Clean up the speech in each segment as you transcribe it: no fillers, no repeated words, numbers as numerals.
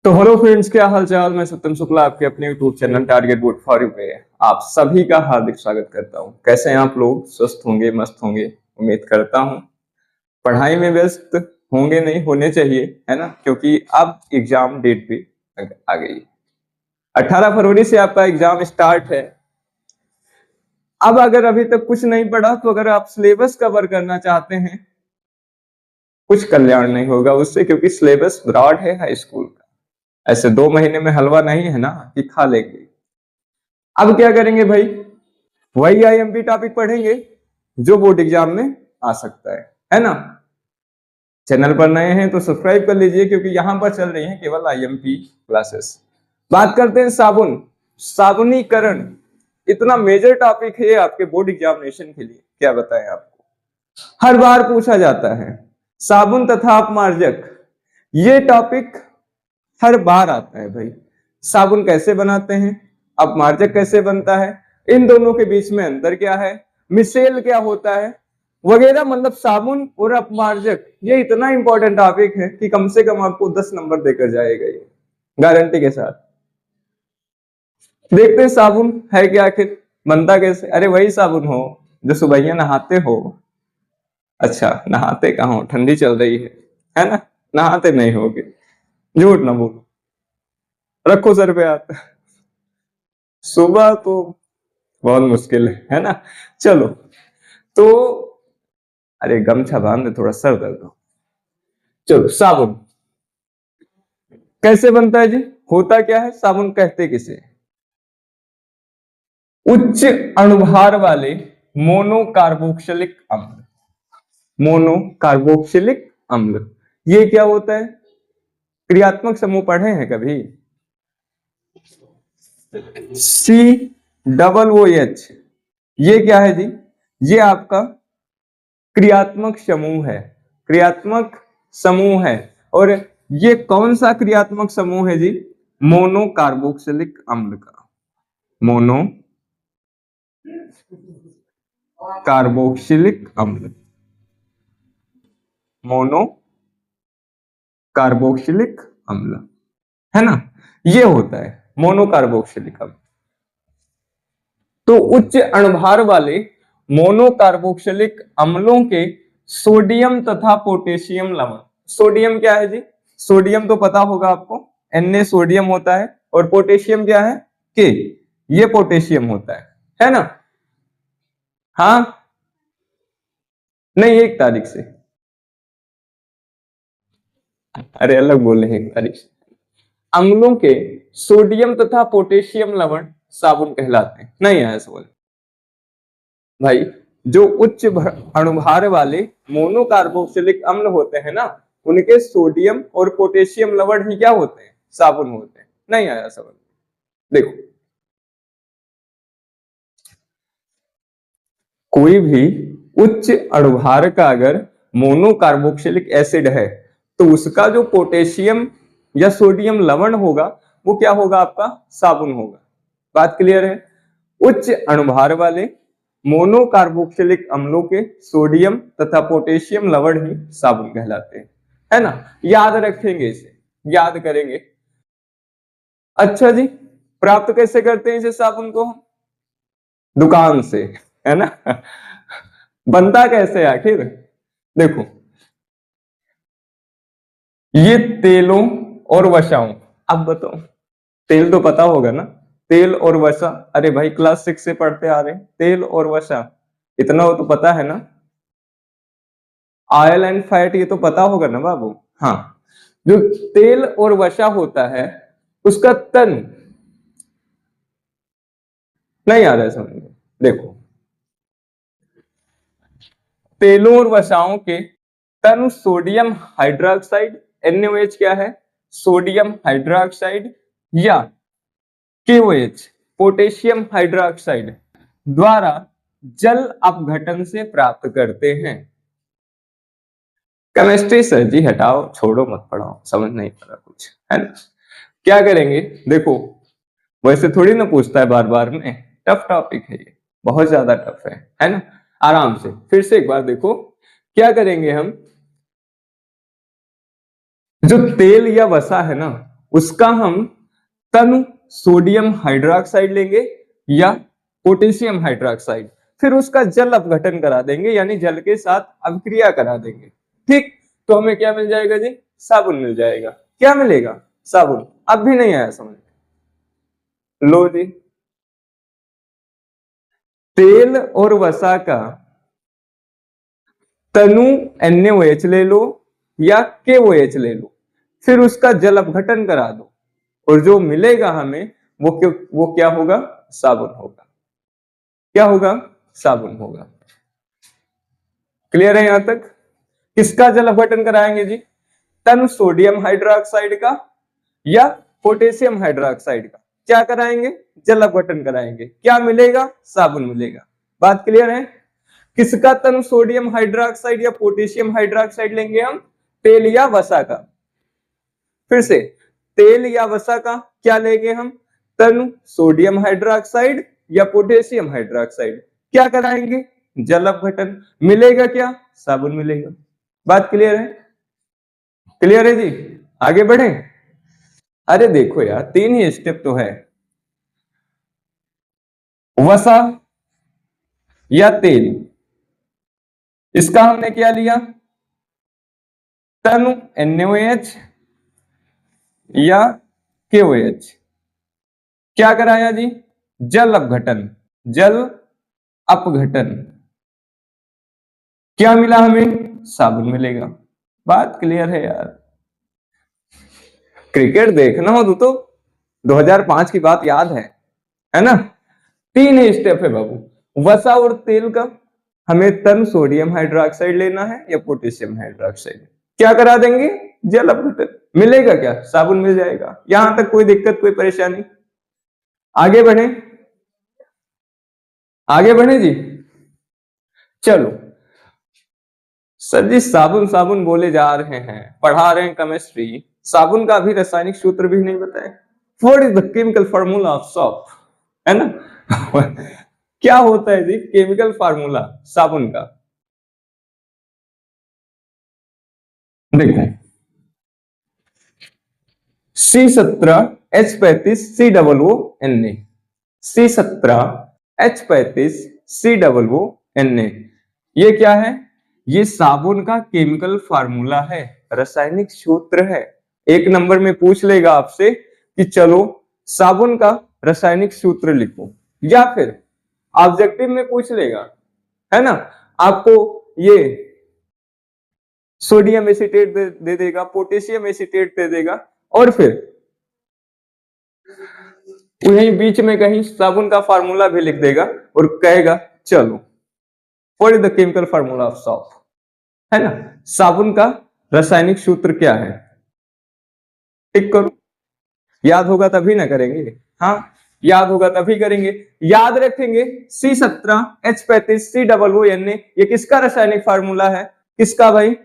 तो hello friends, क्या हाल चाल। मैं सत्यम शुक्ला आपके अपने YouTube channel target good for you पे आप सभी का हार्दिक स्वागत करता हूं। कैसे हैं आप लोग? स्वस्थ होंगे, मस्त होंगे, उम्मीद करता हूं। पढ़ाई में व्यस्त होंगे, नहीं होने चाहिए, है ना, क्योंकि अब एग्जाम डेट भी आ गई। 18 फरवरी से आपका एग्जाम स्टार्ट है। अब अगर अभी तक कुछ नहीं पढ़ा तो अगर आप सिलेबस कवर करना चाहते हैं, कुछ कल्याण नहीं होगा उससे, क्योंकि सिलेबस ब्रॉड है हाई स्कूल का। ऐसे 2 महीने में हलवा नहीं है ना कि खा लेंगे। अब क्या करेंगे भाई? वही आईएमपी टॉपिक पढ़ेंगे जो बोर्ड एग्जाम में आ सकता है ना। चैनल पर नए हैं तो सब्सक्राइब कर लीजिए, क्योंकि यहां पर चल रही है केवल आईएमपी क्लासेस। बात करते हैं साबुन, साबुनीकरण। इतना मेजर टॉपिक है आपके बोर्ड एग्जामिनेशन के लिए, क्या बताएं आपको। हर बार पूछा जाता है साबुन तथा अपमार्जक, ये टॉपिक हर बार आता है भाई। साबुन कैसे बनाते हैं, अपमार्जक कैसे बनता है, इन दोनों के बीच में अंतर क्या है, मिसेल क्या होता है वगैरह। मतलब साबुन और अपमार्जक ये इतना इंपॉर्टेंट टॉपिक है कि कम से कम आपको 10 नंबर देकर जाएगा ये, गारंटी के साथ। देखते हैं साबुन है क्या, आखिर बनता कैसे। अरे वही साबुन हो जो सुबह नहाते हो। अच्छा, नहाते कहाँ हो, ठंडी चल रही है ना। नहाते नहीं होगे, झूठ ना बोलो, रखो सर पे हाथ। सुबह तो बहुत मुश्किल है ना। चलो तो, अरे गमछा बांध दे, थोड़ा सर दर्द हो। चलो, साबुन कैसे बनता है जी, होता क्या है, साबुन कहते किसे? उच्च अणुभार वाले मोनोकार्बोक्सिलिक अम्ल। मोनोकार्बोक्सिलिक अम्ल ये क्या होता है? क्रियात्मक समूह पढ़े हैं कभी? COOH, ये क्या है जी? ये आपका क्रियात्मक समूह है। क्रियात्मक समूह है। और ये कौन सा क्रियात्मक समूह है जी? मोनो कार्बोक्सिलिक अम्ल का। मोनो कार्बोक्सिलिक अम्ल, मोनो कार्बोक्सिलिक अम्ल, है ना। ये होता है मोनो कार्बोक्सिलिक अम्ल। तो उच्च अणुभार वाले मोनो कार्बोक्सिलिक अम्लों के सोडियम तथा पोटेशियम लवण। सोडियम क्या है जी? सोडियम तो पता होगा आपको, Na सोडियम होता है। और पोटेशियम क्या है? के, ये पोटेशियम होता है ना। हाँ, नहीं, 1 तारीख से। अरे अलग बोले हैं, 1 तारीख से। अम्लों के सोडियम तथा पोटेशियम लवण साबुन कहलाते हैं। नहीं आया समझ भाई? जो उच्च अणुभार वाले मोनोकार्बोक्सिलिक अम्ल होते हैं ना, उनके सोडियम और पोटेशियम लवण ही क्या होते हैं? साबुन होते हैं। नहीं आया समझ? देखो, कोई भी उच्च अणुभार का अगर मोनोकार्बोक्सिलिक एसिड है तो उसका जो पोटेशियम या सोडियम लवण होगा वो क्या होगा? आपका साबुन होगा। बात क्लियर है? उच्च अणुभार वाले मोनोकार्बोक्सिलिक अम्लों के सोडियम तथा पोटेशियम लवण ही साबुन कहलाते हैं, है ना। याद रखेंगे इसे, याद करेंगे। अच्छा जी, प्राप्त कैसे करते हैं इसे, साबुन को हम? दुकान से, है ना। बनता कैसे आखिर? देखो, ये तेलों और वसाओं। अब बताओ, तेल तो पता होगा ना, तेल और वसा। अरे भाई क्लास 6 से पढ़ते आ रहे हैं, तेल और वसा इतना हो तो पता है ना। ऑयल एंड फैट ये तो पता होगा ना बाबू। हाँ, जो तेल और वसा होता है उसका तन नहीं आ रहा है समझ में। देखो, तेलों और वसाओं के तन सोडियम हाइड्रोक्साइड, NaOH क्या है? सोडियम हाइड्रोक्साइड, या KOH पोटेशियम हाइड्रोक्साइड द्वारा जल अपघटन से प्राप्त करते हैं। केमिस्ट्री सर जी हटाओ, छोड़ो, मत पढ़ाओ, समझ नहीं पड़ा कुछ, है ना। क्या करेंगे? देखो, वैसे थोड़ी ना पूछता है बार बार में, टफ टॉपिक है ये, बहुत ज्यादा टफ है ना। आराम से फिर से एक बार देखो, क्या करेंगे हम? जो तेल या वसा है ना, उसका हम तनु सोडियम हाइड्रोक्साइड लेंगे या पोटेशियम हाइड्रोक्साइड, फिर उसका जल अपघटन करा देंगे, यानी जल के साथ अभिक्रिया करा देंगे। ठीक, तो हमें क्या मिल जाएगा जी? साबुन मिल जाएगा। क्या मिलेगा? साबुन। अब भी नहीं आया समझ? लो जी, तेल और वसा का तनु NaOH ले लो या KOH ले लो, फिर उसका जल अपघटन करा दो, और जो मिलेगा हमें वो क्या होगा? साबुन होगा। क्या होगा? साबुन होगा। क्लियर है यहां तक? किसका जल अपघटन कराएंगे जी? तनु सोडियम हाइड्रोक्साइड का या पोटेशियम हाइड्रोक्साइड का क्या कराएंगे? जल अपघटन कराएंगे। क्या मिलेगा? साबुन मिलेगा। बात क्लियर है? किसका तनु सोडियम हाइड्रोक्साइड या पोटेशियम हाइड्रोक्साइड लेंगे हम? तेल या वसा का। फिर से, तेल या वसा का क्या लेंगे हम? तनु सोडियम हाइड्रोक्साइड या पोटेशियम हाइड्रोक्साइड। क्या कराएंगे? जल अपघटन। मिलेगा क्या? साबुन मिलेगा। बात क्लियर है? क्लियर है जी? आगे बढ़े? अरे देखो यार, 3 ही स्टेप तो है। वसा या तेल, इसका हमने क्या लिया? तनु NaOH या KOH। क्या कराया जी? जल अपघटन। जल अपघटन। क्या मिला हमें? साबुन मिलेगा। बात क्लियर है यार? क्रिकेट देखना हो तो 2005 की बात याद है ना? 3 ही स्टेप है बाबू। वसा और तेल का हमें तन सोडियम हाइड्रोक्साइड लेना है या पोटेशियम हाइड्रोक्साइड। क्या करा देंगे? जल अपघटन। मिलेगा क्या? साबुन मिल जाएगा। यहां तक कोई दिक्कत, कोई परेशानी? आगे बढ़े? आगे बढ़े जी? चलो सर जी, साबुन साबुन बोले जा रहे हैं, पढ़ा रहे हैं केमिस्ट्री, साबुन का भी रासायनिक सूत्र भी नहीं बताए। What is the chemical formula of soap, है ना? क्या होता है जी केमिकल फार्मूला साबुन का? देखो, C17H35COONA, C17H35COONA, ये क्या है? ये साबुन का केमिकल फार्मूला है, रासायनिक सूत्र है। 1 नंबर में पूछ लेगा आपसे कि चलो साबुन का रासायनिक सूत्र लिखो, या फिर ऑब्जेक्टिव में पूछ लेगा, है ना? आपको ये सोडियम एसीटेट दे देगा, पोटेशियम एसीटेट दे देगा, और फिर वहीं बीच में कहीं साबुन का फार्मूला भी लिख देगा और कहेगा चलो what is the chemical formula of soap, है ना? साबुन का रासायनिक सूत्र क्या है? टिक करो। याद होगा तभी ना करेंगे। हाँ, याद होगा तभी करेंगे। याद रखेंगे C17H35COONA, ये किसका रासायनिक फार्मूला है? किसका भाई?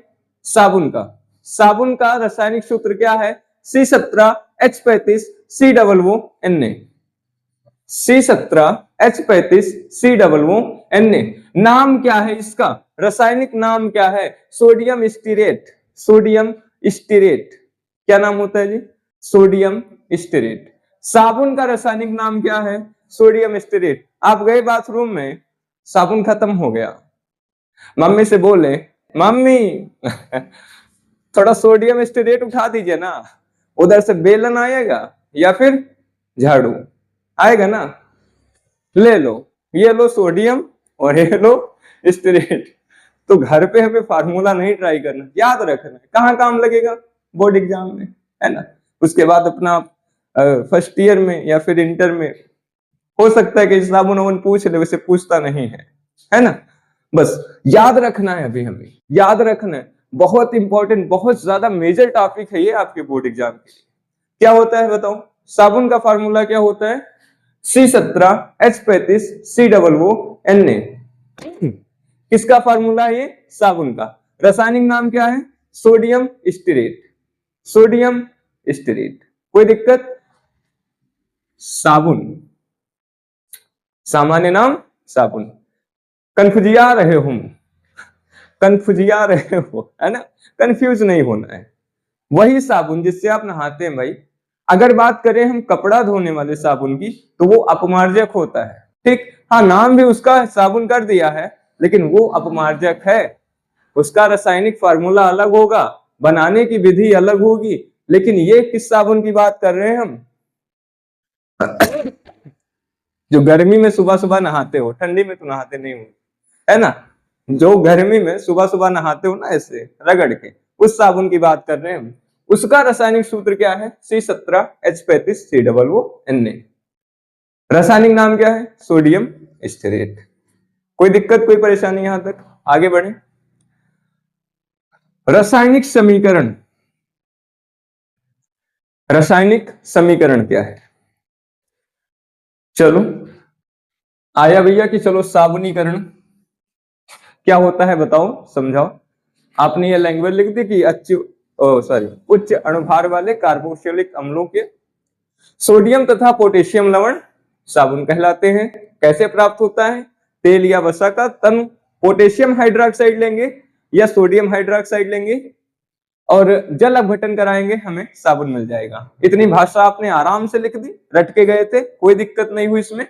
साबुन का। साबुन का रासायनिक सूत्र क्या है? C17H35COONA। C17H35COONA। नाम क्या है इसका? रासायनिक नाम क्या है? Sodium stearate. Sodium stearate. क्या नाम होता है जी? Sodium stearate. साबुन का रासायनिक नाम क्या है? Sodium stearate. आप गए बाथरूम में, साबुन खत्म हो गया, मम्मी से बोले मम्मी थोड़ा सोडियम स्टीरेट उठा दीजिए ना, उधर से बेलन आएगा या फिर झाड़ू आएगा ना, ले लो, ये लो सोडियम और ये लो स्टीरेट। तो घर पे हमें फार्मूला नहीं ट्राई करना, याद रखना है। कहाँ काम लगेगा? बोर्ड एग्जाम में, है ना? उसके बाद अपना फर्स्ट ईयर में या फिर इंटर में हो सकता है कि साबुन वाबुन पूछ ले, वैसे पूछता नहीं है ना? बस याद रखना है, अभी हमें याद रखना है। बहुत इंपॉर्टेंट, बहुत ज्यादा मेजर टॉपिक है ये आपके बोर्ड एग्जाम के लिए। क्या होता है बताओ? साबुन का फार्मूला क्या होता है? C17H35COONA। किसका फार्मूला है ये? साबुन का। रासायनिक नाम क्या है? Sodium stearate. Sodium stearate. कोई दिक्कत? साबुन, सामान्य नाम साबुन। कंफ्यूजिया रहे हो, कंफ्यूजिया रहे हो, है ना? कंफ्यूज नहीं होना है। वही साबुन जिससे आप नहाते हैं भाई, अगर बात करें हम कपड़ा धोने वाले साबुन की तो वो अपमार्जक होता है। ठीक, हाँ नाम भी उसका साबुन कर दिया है, लेकिन वो अपमार्जक है। उसका रासायनिक फार्मूला अलग होगा, बनाने की विधि अलग होगी। लेकिन ये किस साबुन की बात कर रहे हैं हम? जो गर्मी में सुबह सुबह नहाते हो, ठंडी में तो नहाते नहीं हो, है ना? जो गर्मी में सुबह सुबह नहाते हो ना ऐसे रगड़ के, उस साबुन की बात कर रहे हैं हम। उसका रासायनिक सूत्र क्या है? C17H35COO Na। रासायनिक नाम क्या है? Sodium stearate. कोई दिक्कत, कोई परेशानी यहां तक? आगे बढ़े। रासायनिक समीकरण, रासायनिक समीकरण क्या है? चलो आया भैया कि चलो साबुनीकरण क्या होता है बताओ, समझाओ। आपने ये लैंग्वेज लिख दी कि उच्च अणुभार वाले कार्बोक्सिलिक अम्लों के सोडियम तथा पोटेशियम लवण साबुन कहलाते हैं। कैसे प्राप्त होता है? तेल या वसा का तन पोटेशियम हाइड्रोक्साइड लेंगे या सोडियम हाइड्रोक्साइड लेंगे और जल अपघटन कराएंगे, हमें साबुन मिल जाएगा। इतनी भाषा आपने आराम से लिख दी, रट के गए थे, कोई दिक्कत नहीं हुई इसमें।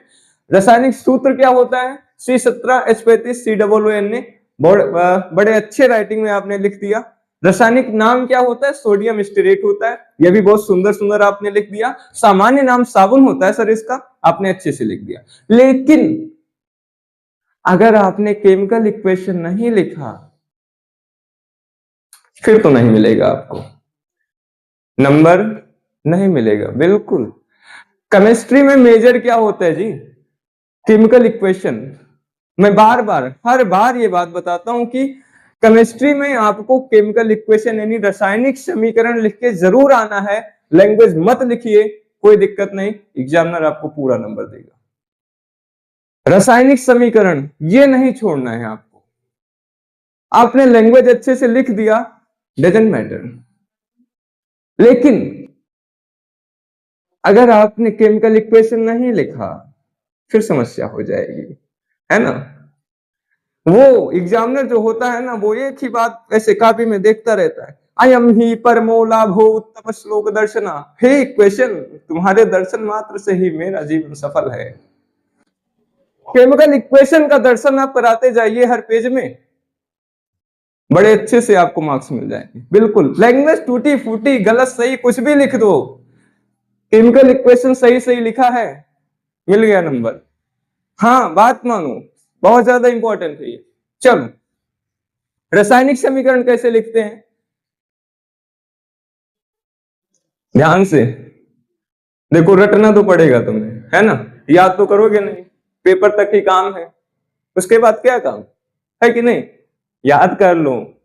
रासायनिक सूत्र क्या होता है? C17H35COO Na। बड़े अच्छे राइटिंग में आपने लिख दिया। रासायनिक नाम क्या होता है? सोडियम स्टेरेट होता है। यह भी बहुत सुंदर सुंदर आपने लिख दिया। सामान्य नाम साबुन होता है सर इसका, आपने अच्छे से लिख दिया। लेकिन अगर आपने केमिकल इक्वेशन नहीं लिखा फिर तो नहीं मिलेगा आपको, नंबर नहीं मिलेगा। बिल्कुल, केमिस्ट्री में मेजर क्या होता है जी? Chemical equation. मैं बार बार हर बार ये बात बताता हूं कि केमिस्ट्री में आपको केमिकल इक्वेशन यानी रासायनिक समीकरण लिख के जरूर आना है। लैंग्वेज मत लिखिए, कोई दिक्कत नहीं, एग्जामिनर आपको पूरा नंबर देगा। रासायनिक समीकरण ये नहीं छोड़ना है आपको। आपने लैंग्वेज अच्छे से लिख दिया, डजंट मैटर। लेकिन अगर आपने केमिकल इक्वेशन नहीं लिखा फिर समस्या हो जाएगी, है ना? वो एग्जामिनर जो होता है ना, वो एक ही बात ऐसे कॉपी में देखता रहता है, अयम ही परमो लाभो उत्तम श्लोक दर्शना। हे क्वेश्चन, तुम्हारे दर्शन मात्र से ही मेरा जीवन सफल है। केमिकल इक्वेशन का दर्शन आप कराते जाइए हर पेज में, बड़े अच्छे से आपको मार्क्स मिल जाएंगे। बिल्कुल, लैंग्वेज टूटी फूटी गलत सही कुछ भी लिख दो, केमिकल इक्वेशन सही सही लिखा है, मिल गया नंबर। हाँ बात मानो, बहुत ज्यादा इंपॉर्टेंट है ये। चलो रासायनिक समीकरण कैसे लिखते हैं? ध्यान से देखो, रटना तो पड़ेगा तुम्हें, है ना? याद तो करोगे नहीं, पेपर तक ही काम है, उसके बाद क्या काम है कि नहीं? याद कर लो।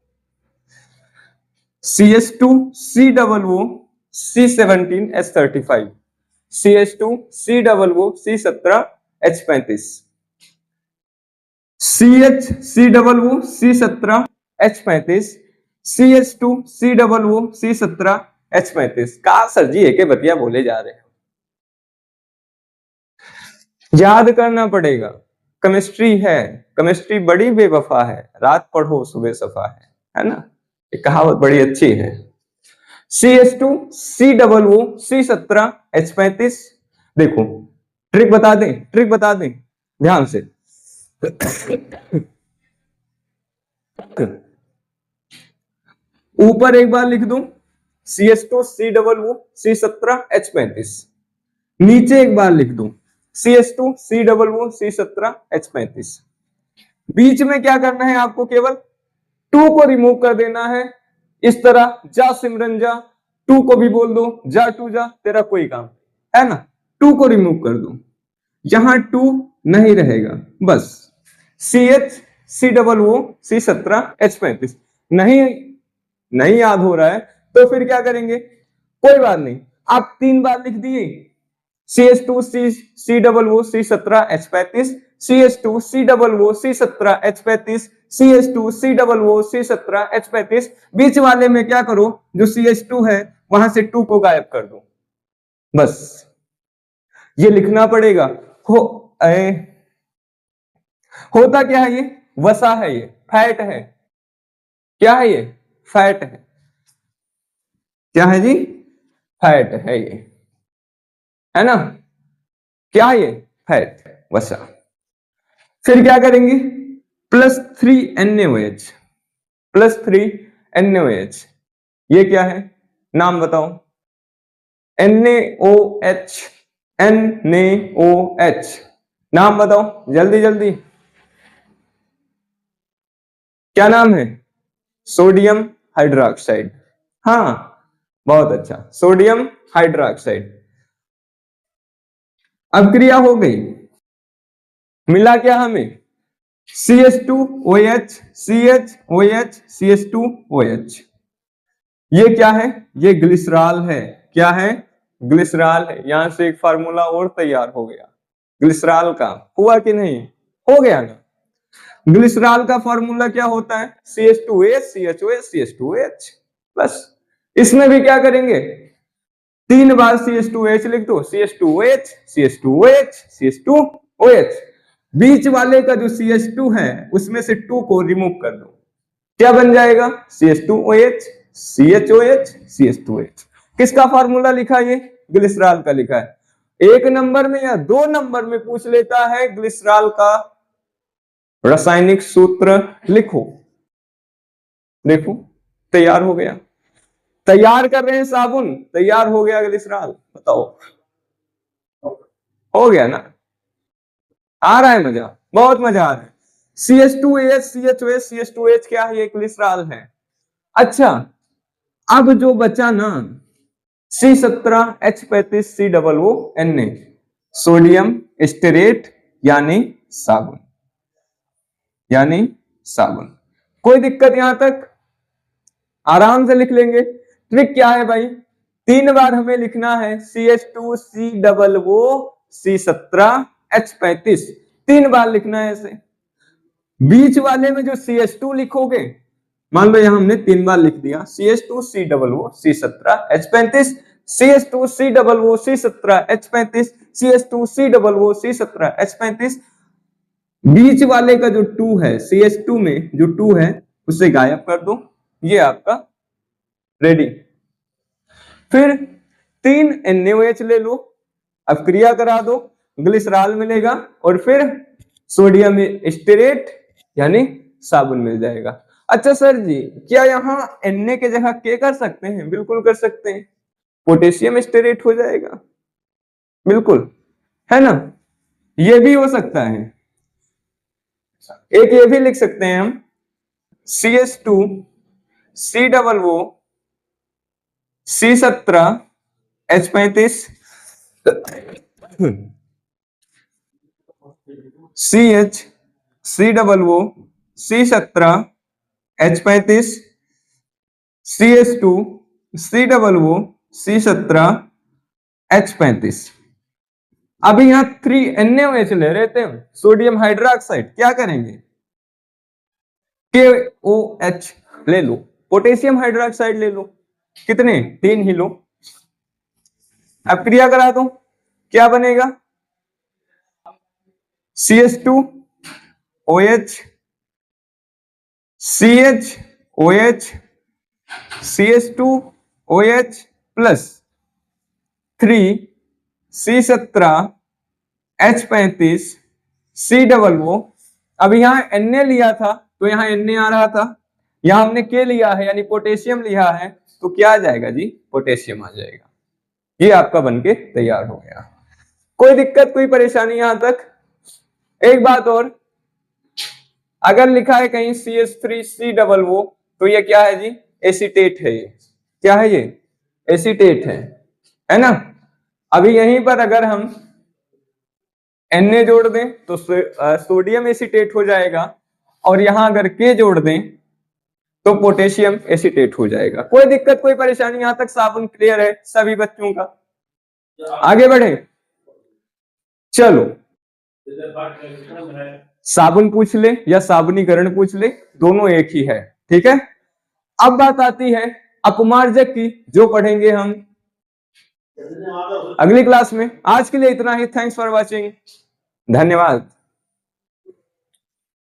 CH2COO C17H35 CH2COO C17H35 का सर जी एक बतिया बोले जा रहे हैं, याद करना पड़ेगा। केमिस्ट्री है, केमिस्ट्री बड़ी बेवफा है, रात पढ़ो सुबह सफा है ना? ये कहावत बड़ी अच्छी है। CH2COO C17H35। देखो ट्रिक बता दें, ट्रिक बता दें ध्यान से। ऊपर एक बार लिख दूं CH2COO C17H35, नीचे एक बार लिख दूं CH2COO C17H35। बीच में क्या करना है आपको? केवल 2 को रिमूव कर देना है। इस तरह जा सिमरन जा, 2 को भी बोल दो जा टू जा, तेरा कोई काम है ना? 2 को रिमूव कर दो, यहां 2 नहीं रहेगा, बस CH2COO C17H35। नहीं याद हो रहा है तो फिर क्या करेंगे? कोई बात नहीं, आप 3 बार लिख दिए CH2COO C17H35, CH2COO C17H35, CH2COO C17H35। बीच वाले में क्या करो, जो CH2 है वहां से 2 को गायब कर दो, बस ये लिखना पड़ेगा। होता क्या है? ये वसा है, ये फैट है। क्या है ये? फैट है। क्या है जी? फैट है ये। है ना, क्या ये फैट वसा। फिर क्या करेंगे, +3NaOH, +3NaOH, ये क्या है, नाम बताओ। NaOH, NaOH, नाम बताओ जल्दी जल्दी, क्या नाम है, सोडियम हाइड्रोक्साइड। हाँ बहुत अच्छा, सोडियम हाइड्रोक्साइड। अब क्रिया हो गई, मिला क्या हमें, CH2OH, CHOH, CH2OH। ये क्या है, ये ग्लिसरॉल है। क्या है, ग्लिसरॉल है। यहां से एक फार्मूला और तैयार हो गया ग्लिसरॉल का, हुआ कि नहीं, हो गया ना। ग्लिसरॉल का फार्मूला क्या होता है, CH2OH, CHOH, CH2OH। बस इसमें भी क्या करेंगे, 3 बार CH2OH लिख दो, CH2OH, CH2OH, CH2OH। बीच वाले का जो CH2 है उसमें से 2 को रिमूव कर दो, क्या बन जाएगा, CH2OH, CHOH, CH2OH। किसका फार्मूला लिखा, ये ग्लिसरॉल का लिखा है। 1 नंबर में या 2 नंबर में पूछ लेता है ग्लिसरॉल का रासायनिक सूत्र लिखो, देखो तैयार हो गया। तैयार कर रहे हैं साबुन, तैयार हो गया ग्लिसरॉल, बताओ हो गया ना, आ रहा है मजा, बहुत मजा आ रहा है। CH2OH, CHOH, CH2OH क्या है, ये ग्लिसरॉल है। अच्छा अब जो बचा ना, C17H35COO, सोडियम स्टेरेट यानी साबुन, यानी साबुन। कोई दिक्कत यहां तक, आराम से लिख लेंगे। ट्रिक क्या है भाई, 3 बार हमें लिखना है, CH2COO C17H35, 3 बार लिखना है ऐसे। बीच वाले में जो CH2 लिखोगे, मान लो यहां हमने 3 बार लिख दिया, CH2COO C17H35, CH2COO C17H35, CH2COO C17H35। बीच वाले का जो 2 है, CH2 में जो 2 है उसे गायब कर दो, ये आपका रेडी। फिर 3 NaOH ले लो, अब क्रिया करा दो, ग्लिसरॉल मिलेगा और फिर सोडियम स्टेरेट यानी साबुन मिल जाएगा। अच्छा सर जी, क्या यहाँ Na के जगह K कर सकते हैं, बिल्कुल कर सकते हैं, पोटेशियम स्टेरेट हो जाएगा, बिल्कुल, है ना। ये भी हो सकता है, एक ये भी लिख सकते हैं हम, CH2 COO C17H35, CHCOO C17H35, CH2COO C17H35। अभी यहां 3NaOH ले रहे थे, सोडियम हाइड्रोक्साइड, क्या करेंगे, KOH ले लो, पोटेशियम हाइड्रोक्साइड ले लो, कितने, 3 ही लो। अब क्रिया करा दो, क्या बनेगा, CH2OH CHOH CH2OH plus 3C17H35 COO। अब यहां Na लिया था तो यहां Na आ रहा था, यहां हमने K लिया है यानी पोटेशियम लिया है, तो क्या आ जाएगा जी, पोटेशियम आ जाएगा। ये आपका बनके तैयार हो गया। कोई दिक्कत कोई परेशानी यहां तक। एक बात और, अगर लिखा है कहीं CH3COO तो ये क्या है जी, एसीटेट है, ये क्या है, ये एसीटेट है ना। अभी यहीं पर अगर हम Na जोड़ दें तो सोडियम एसीटेट हो जाएगा, और यहां अगर K जोड़ दें तो पोटेशियम एसीटेट हो जाएगा। कोई दिक्कत कोई परेशानी यहां तक, साबुन क्लियर है सभी बच्चों का, आगे बढ़े। चलो साबुन पूछ ले या साबुनीकरण पूछ ले, दोनों एक ही है, ठीक है। अब बात आती है अपमार्जक की, जो पढ़ेंगे हम अगली क्लास में। आज के लिए इतना ही, थैंक्स फॉर वॉचिंग, धन्यवाद।